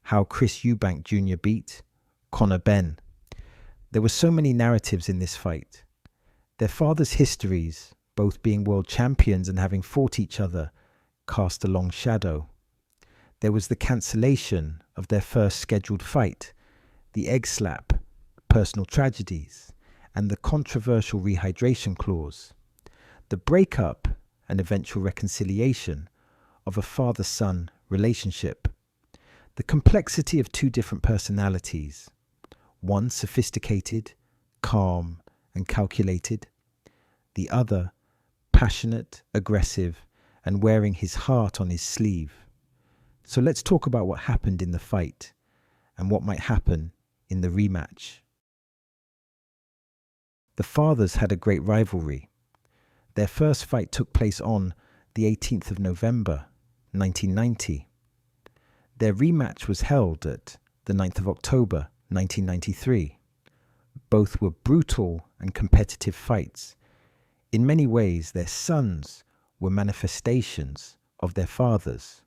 how Chris Eubank Jr. beat Connor Benn. There were so many narratives in this fight. Their fathers' histories, both being world champions and having fought each other, cast a long shadow. There was the cancellation of their first scheduled fight, the egg slap, personal tragedies, and the controversial rehydration clause. The breakup and eventual reconciliation of a father-son relationship. The complexity of two different personalities, one sophisticated, calm, and calculated, the other passionate, aggressive, and wearing his heart on his sleeve. So let's talk about what happened in the fight and what might happen in the rematch. The fathers had a great rivalry. Their first fight took place on the 18th of November, 1990. Their rematch was held at the 9th of October, 1993. Both were brutal and competitive fights. In many ways, their sons were manifestations of their fathers.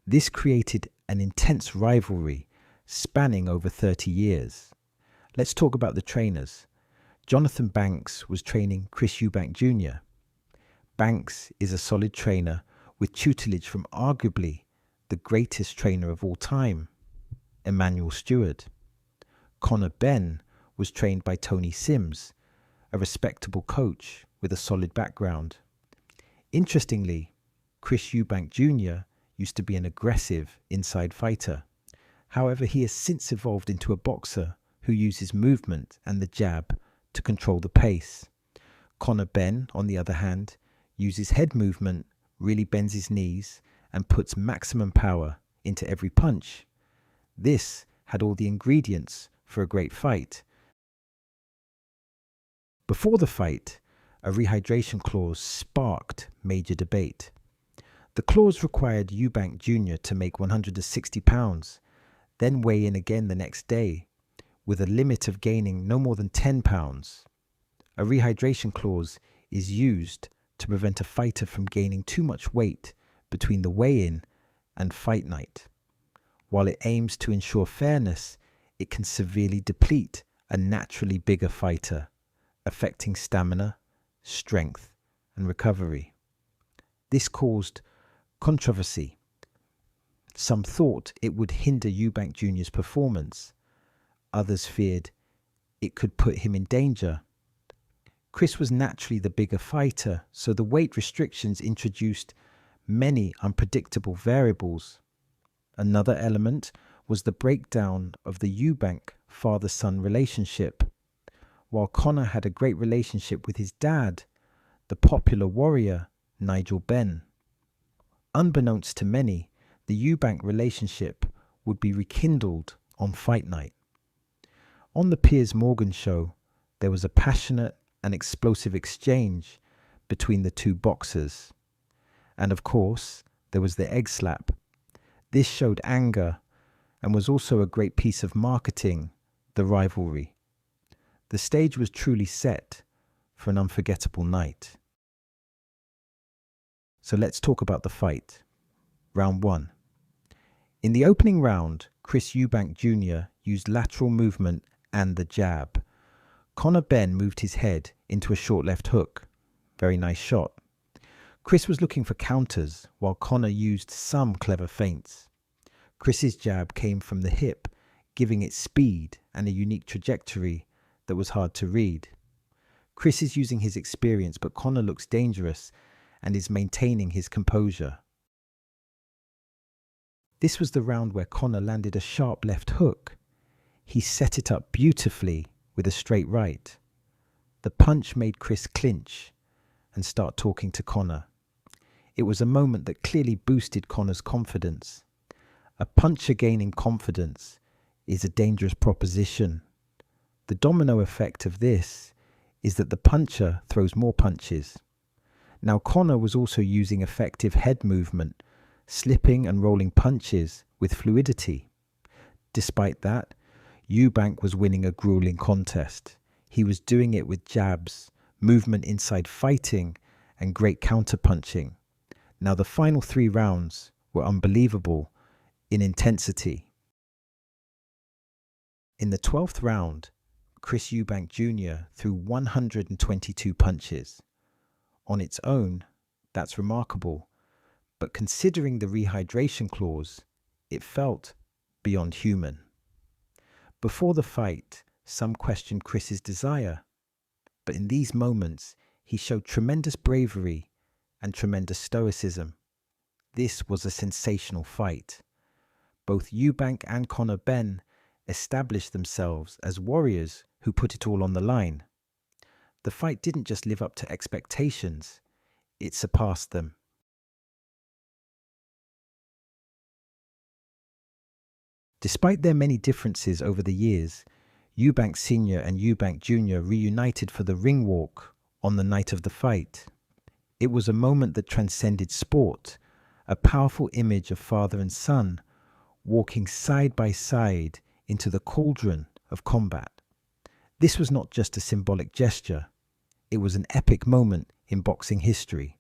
This created an intense rivalry spanning over 30 years. Let's talk about the trainers. Jonathan Banks was training Chris Eubank Jr. Banks is a solid trainer with tutelage from arguably the greatest trainer of all time, Emmanuel Stewart. Connor Benn was trained by Tony Sims, a respectable coach with a solid background. Interestingly, Chris Eubank Jr. used to be an aggressive inside fighter. However, he has since evolved into a boxer who uses movement and the jab to control the pace. Connor Benn, on the other hand, uses head movement, really bends his knees, and puts maximum power into every punch. This had all the ingredients for a great fight. Before the fight, a rehydration clause sparked major debate. The clause required Eubank Jr. to make 160 pounds, then weigh in again the next day, with a limit of gaining no more than 10 pounds. A rehydration clause is used to prevent a fighter from gaining too much weight between the weigh-in and fight night. While it aims to ensure fairness, it can severely deplete a naturally bigger fighter, affecting stamina, strength, and recovery. This caused controversy. Some thought it would hinder Eubank Jr.'s performance. Others feared it could put him in danger. Chris was naturally the bigger fighter, so the weight restrictions introduced many unpredictable variables. Another element was the breakdown of the Eubank father-son relationship. While Connor had a great relationship with his dad, the popular warrior Nigel Benn. Unbeknownst to many, the Eubank relationship would be rekindled on fight night. On the Piers Morgan show, there was a passionate and explosive exchange between the two boxers. And of course, there was the egg slap. This showed anger and was also a great piece of marketing the rivalry. The stage was truly set for an unforgettable night. So let's talk about the fight. Round 1. In the opening round, Chris Eubank Jr. used lateral movement and the jab. Connor Benn moved his head into a short left hook. Very nice shot. Chris was looking for counters while Connor used some clever feints. Chris's jab came from the hip, giving it speed and a unique trajectory that was hard to read. Chris is using his experience, but Connor looks dangerous and is maintaining his composure. This was the round where Connor landed a sharp left hook. He set it up beautifully with a straight right. The punch made Chris clinch and start talking to Connor. It was a moment that clearly boosted Connor's confidence. A puncher gaining confidence is a dangerous proposition. The domino effect of this is that the puncher throws more punches. Now Connor was also using effective head movement, slipping and rolling punches with fluidity. Despite that, Eubank was winning a grueling contest. He was doing it with jabs, movement inside fighting, and great counter-punching. Now the final 3 rounds were unbelievable in intensity. In the 12th round, Chris Eubank Jr. threw 122 punches. On its own, that's remarkable, but considering the rehydration clause, it felt beyond human. Before the fight, some questioned Chris's desire, but in these moments, he showed tremendous bravery and tremendous stoicism. This was a sensational fight. Both Eubank and Connor Benn established themselves as warriors who put it all on the line. The fight didn't just live up to expectations, it surpassed them. Despite their many differences over the years, Eubank Sr. and Eubank Jr. reunited for the ring walk on the night of the fight. It was a moment that transcended sport, a powerful image of father and son walking side by side into the cauldron of combat. This was not just a symbolic gesture, it was an epic moment in boxing history.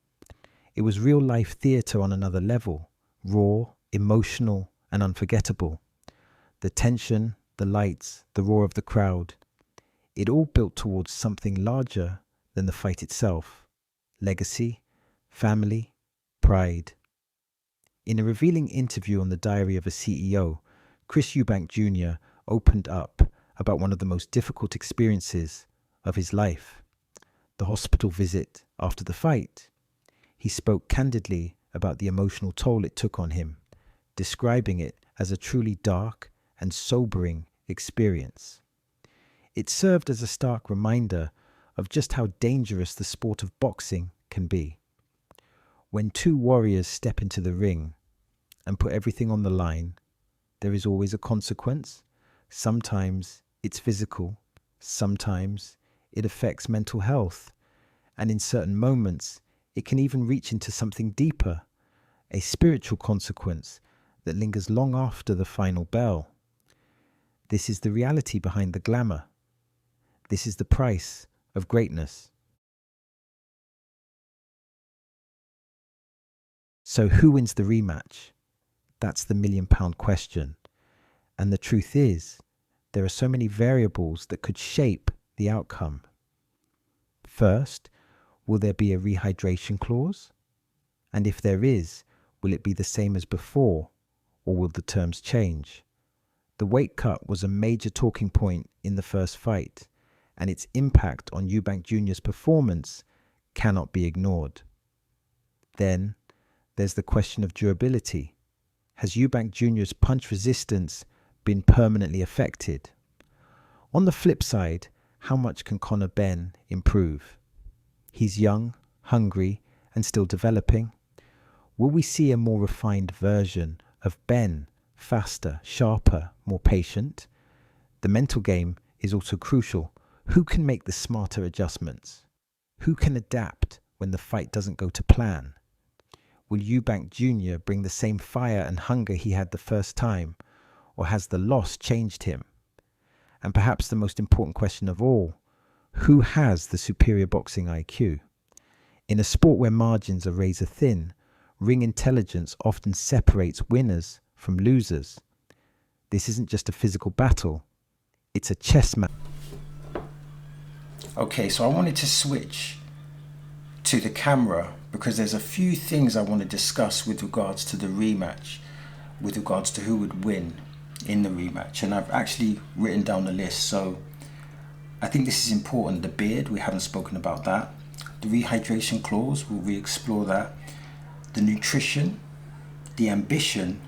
It was real-life theatre on another level, raw, emotional, and unforgettable. The tension, the lights, the roar of the crowd, it all built towards something larger than the fight itself. Legacy, family, pride. In a revealing interview on the Diary of a CEO, Chris Eubank Jr. opened up about one of the most difficult experiences of his life, the hospital visit after the fight. He spoke candidly about the emotional toll it took on him, describing it as a truly dark and sobering experience. It served as a stark reminder of just how dangerous the sport of boxing can be. When two warriors step into the ring and put everything on the line, there is always a consequence. Sometimes it's physical, sometimes it affects mental health, and in certain moments it can even reach into something deeper, a spiritual consequence that lingers long after the final bell. This is the reality behind the glamour. This is the price of greatness. So who wins the rematch? That's the million-pound question. And the truth is, there are so many variables that could shape the outcome. First, will there be a rehydration clause? And if there is, will it be the same as before, or will the terms change? The weight cut was a major talking point in the first fight, and its impact on Eubank Jr.'s performance cannot be ignored. Then, there's the question of durability. Has Eubank Jr.'s punch resistance been permanently affected? On the flip side, how much can Connor Benn improve? He's young, hungry, and still developing. Will we see a more refined version of Benn, faster, sharper, more patient? The mental game is also crucial. Who can make the smarter adjustments? Who can adapt when the fight doesn't go to plan? Will Eubank Jr. bring the same fire and hunger he had the first time, or has the loss changed him? And perhaps the most important question of all, who has the superior boxing IQ? In a sport where margins are razor thin, ring intelligence often separates winners from losers. This isn't just a physical battle, it's a chess match. Okay, so I wanted to switch to the camera because there's a few things I want to discuss with regards to the rematch, with regards to who would win in the rematch, and I've actually written down a list. So I think this is important. The beard, we haven't spoken about that. The rehydration clause, we'll re-explore that. The nutrition, the ambition,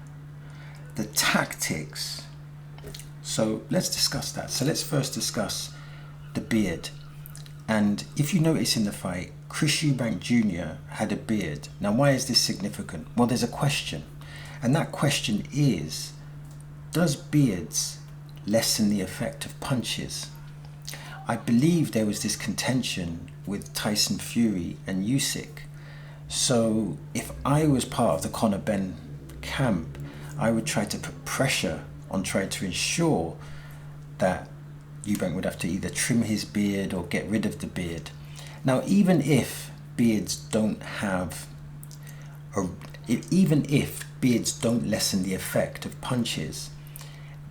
the tactics. So let's discuss that. So let's first discuss the beard. And if you notice in the fight, Chris Eubank Jr. had a beard. Now, why is this significant? Well, there's a question. And that question is, does beards lessen the effect of punches? I believe there was this contention with Tyson Fury and Usyk. So if I was part of the Connor Benn camp, I would try to put pressure on trying to ensure that Eubank would have to either trim his beard or get rid of the beard. Now, even if beards don't lessen the effect of punches,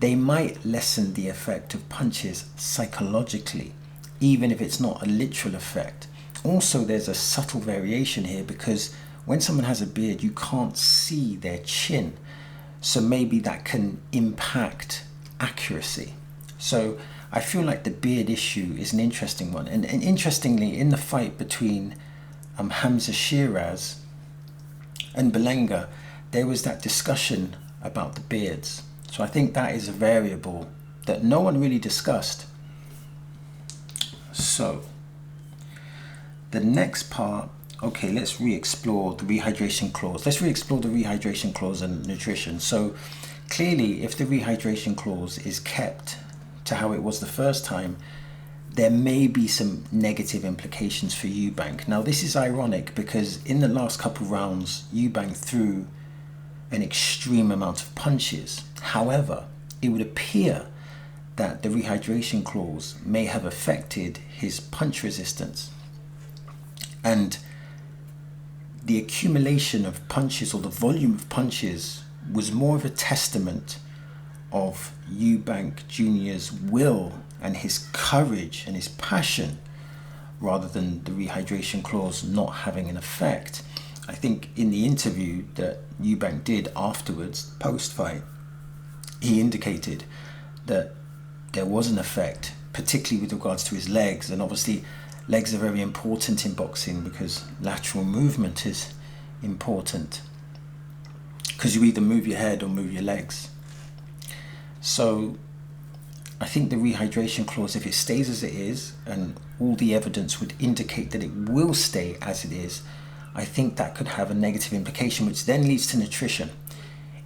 they might lessen the effect of punches psychologically, even if it's not a literal effect. Also, there's a subtle variation here because when someone has a beard, you can't see their chin. So maybe that can impact accuracy. So I feel like the beard issue is an interesting one. And interestingly, in the fight between Hamza Shiraz and Belenga, there was that discussion about the beards. So I think that is a variable that no one really discussed. So the next part, okay, let's re-explore the rehydration clause. Let's re-explore the rehydration clause and nutrition. So clearly, if the rehydration clause is kept to how it was the first time, there may be some negative implications for Eubank. Now, this is ironic because in the last couple rounds, Eubank threw an extreme amount of punches. However, it would appear that the rehydration clause may have affected his punch resistance. And the accumulation of punches, or the volume of punches, was more of a testament of Eubank Jr.'s will and his courage and his passion, rather than the rehydration clause not having an effect. I think in the interview that Eubank did afterwards, post-fight, he indicated that there was an effect, particularly with regards to his legs. And obviously legs are very important in boxing because lateral movement is important, because you either move your head or move your legs. So I think the rehydration clause, if it stays as it is, and all the evidence would indicate that it will stay as it is, I think that could have a negative implication, which then leads to nutrition.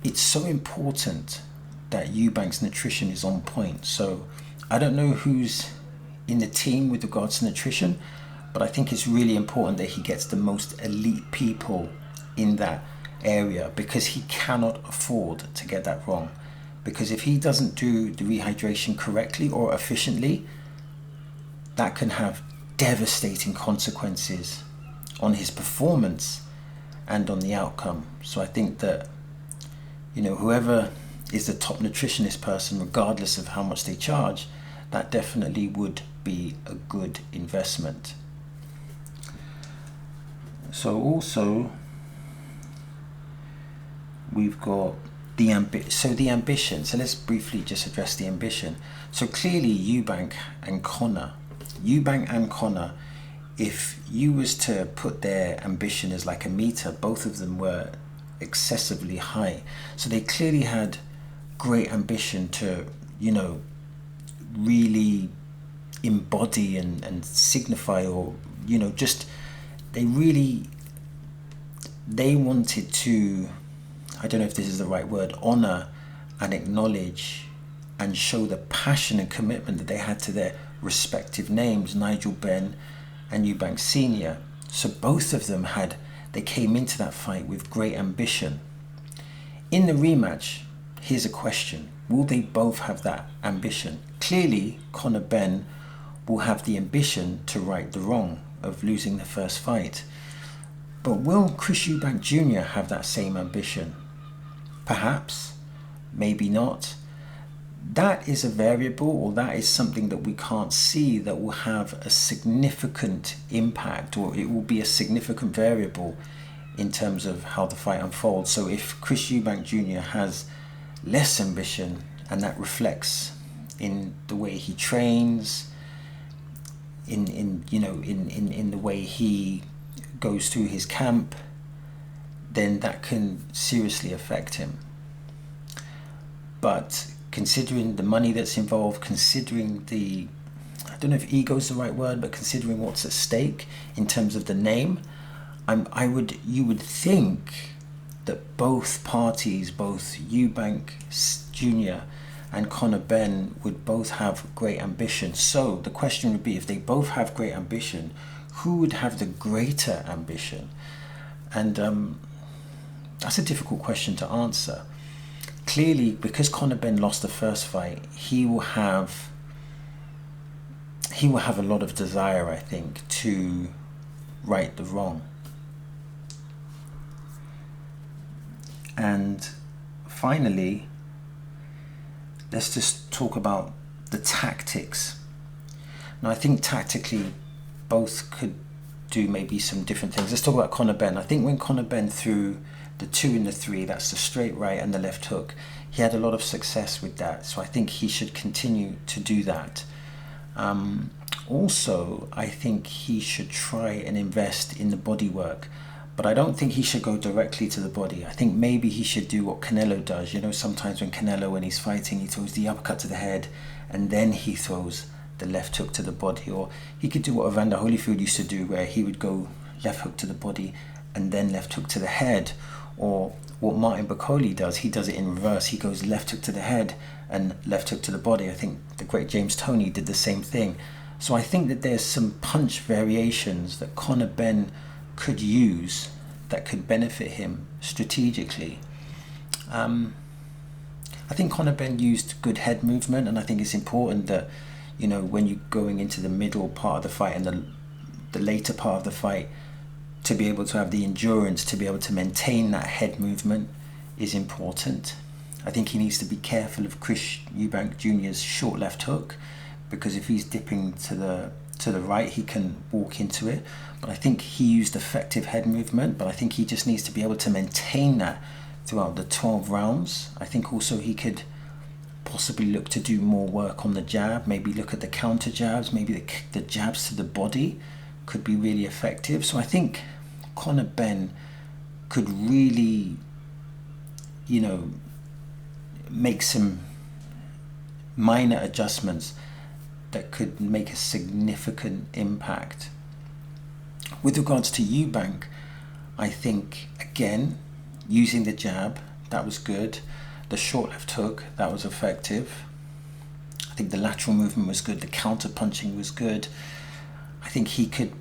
It's so important that Eubank's nutrition is on point. So I don't know who's in the team with regards to nutrition, but I think it's really important that he gets the most elite people in that area, because he cannot afford to get that wrong. Because if he doesn't do the rehydration correctly or efficiently, that can have devastating consequences on his performance and on the outcome. So I think that, whoever is the top nutritionist person, regardless of how much they charge, that definitely would be a good investment. So also, we've got the ambition. So let's briefly just address the ambition. So clearly Eubank and Connor, if you was to put their ambition as like a meter, both of them were excessively high. So they clearly had great ambition to, really embody and signify, or, they wanted to, I don't know if this is the right word, honor and acknowledge and show the passion and commitment that they had to their respective names, Nigel Benn and Eubank Sr. So both of them they came into that fight with great ambition. In the rematch, here's a question. Will they both have that ambition? Clearly, Connor Benn will have the ambition to right the wrong of losing the first fight. But will Chris Eubank Jr. have that same ambition? Perhaps, maybe not. That is a variable, or that is something that we can't see, that will have a significant impact, or it will be a significant variable in terms of how the fight unfolds. So if Chris Eubank Jr. has less ambition, and that reflects in the way he trains, in the way he goes through his camp, then that can seriously affect him. But considering the money that's involved, considering I don't know if ego is the right word, but considering what's at stake in terms of the name, you would think that both parties, both Eubank Jr. and Connor Benn, would both have great ambition. So the question would be, if they both have great ambition, who would have the greater ambition? And that's a difficult question to answer. Clearly, because Connor Benn lost the first fight, he will have a lot of desire, I think, to right the wrong. And finally, let's just talk about the tactics. Now, I think tactically, both could do maybe some different things. Let's talk about Connor Benn. I think when Connor Benn threw the 2 and the 3, that's the straight right and the left hook, he had a lot of success with that. So I think he should continue to do that. Also, I think he should try and invest in the body work, but I don't think he should go directly to the body. I think maybe he should do what Canelo does. You know, sometimes when he's fighting, he throws the uppercut to the head and then he throws the left hook to the body. Or he could do what Evander Holyfield used to do, where he would go left hook to the body and then left hook to the head. Or what Martin Bakole does, he does it in reverse. He goes left hook to the head and left hook to the body. I think the great James Toney did the same thing. So I think that there's some punch variations that Connor Benn could use that could benefit him strategically. I think Connor Benn used good head movement, and I think it's important that, you know, when you're going into the middle part of the fight and the later part of the fight, to be able to have the endurance to be able to maintain that head movement is important. I think he needs to be careful of Chris Eubank Jr.'s short left hook, because if he's dipping to the right, he can walk into it. But I think he used effective head movement, but I think he just needs to be able to maintain that throughout the 12 rounds. I think also he could possibly look to do more work on the jab, maybe look at the counter jabs, maybe the jabs to the body could be really effective. So I think Connor Benn could really, you know, make some minor adjustments that could make a significant impact. With regards to Eubank, I think, again, using the jab, that was good. The short left hook, that was effective. I think the lateral movement was good. The counter punching was good. I think he could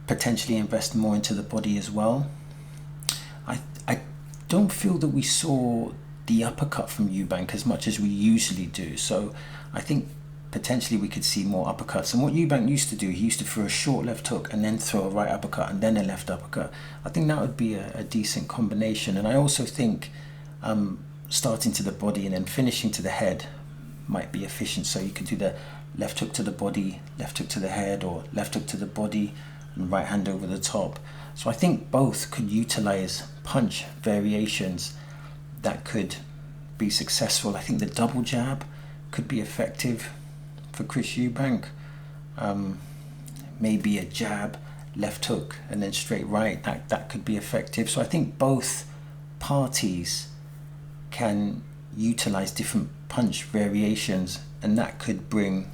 potentially invest more into the body as well. I don't feel that we saw the uppercut from Eubank as much as we usually do. So I think potentially we could see more uppercuts. And what Eubank used to do, he used to throw a short left hook and then throw a right uppercut and then a left uppercut. I think that would be a decent combination. And I also think starting to the body and then finishing to the head might be efficient. So you could do the left hook to the body, left hook to the head, or left hook to the body and right hand over the top. So I think both could utilize punch variations that could be successful. I think the double jab could be effective for Chris Eubank. Maybe a jab, left hook, and then straight right, that could be effective. So I think both parties can utilize different punch variations, and that could bring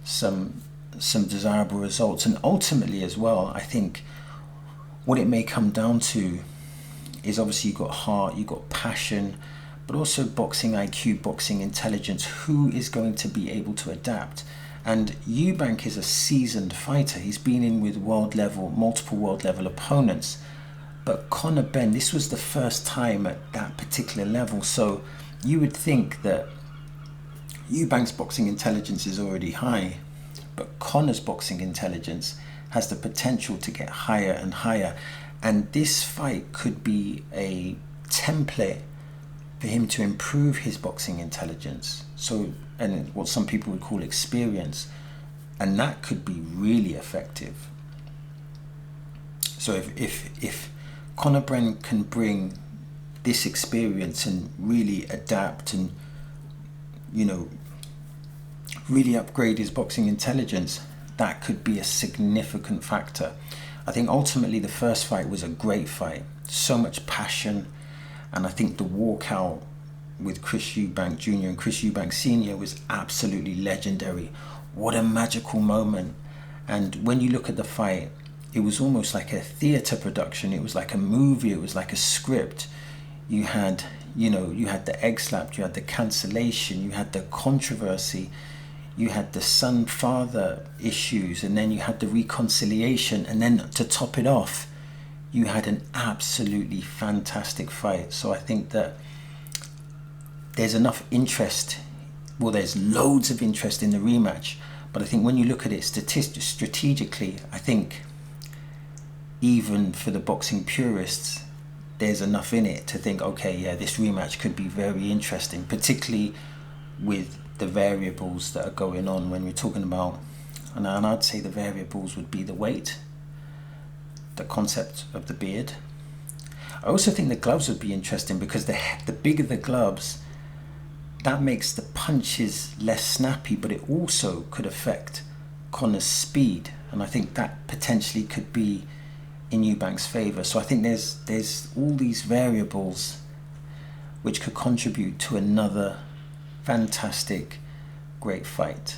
some desirable results. And ultimately as well, I think what it may come down to is, obviously you've got heart, you've got passion, but also boxing IQ, boxing intelligence. Who is going to be able to adapt? And Eubank is a seasoned fighter. He's been in with multiple world level opponents. But Connor Benn, this was the first time at that particular level. So you would think that Eubank's boxing intelligence is already high, but Connor's boxing intelligence has the potential to get higher and higher. And this fight could be a template for him to improve his boxing intelligence. So, and what some people would call experience. And that could be really effective. So if Connor Benn can bring this experience and really adapt and, you know, really upgrade his boxing intelligence, that could be a significant factor. I think ultimately the first fight was a great fight, so much passion, and I think the walkout with Chris Eubank Jr. and Chris Eubank Sr. was absolutely legendary. What a magical moment. And when you look at the fight, it was almost like a theatre production. It was like a movie. It was like a script. You had the egg slapped, you had the cancellation, you had the controversy, you had the son-father issues, and then you had the reconciliation, and then to top it off, you had an absolutely fantastic fight. So I think that there's enough interest, well, there's loads of interest in the rematch, but I think when you look at it strategically, I think even for the boxing purists, there's enough in it to think, okay, yeah, this rematch could be very interesting, particularly with the variables that are going on when we're talking about, and I'd say the variables would be the weight, the concept of the beard. I also think the gloves would be interesting because the bigger the gloves, that makes the punches less snappy, but it also could affect Connor's speed, and I think that potentially could be in Eubank's favour. So I think there's all these variables which could contribute to another fantastic, great fight.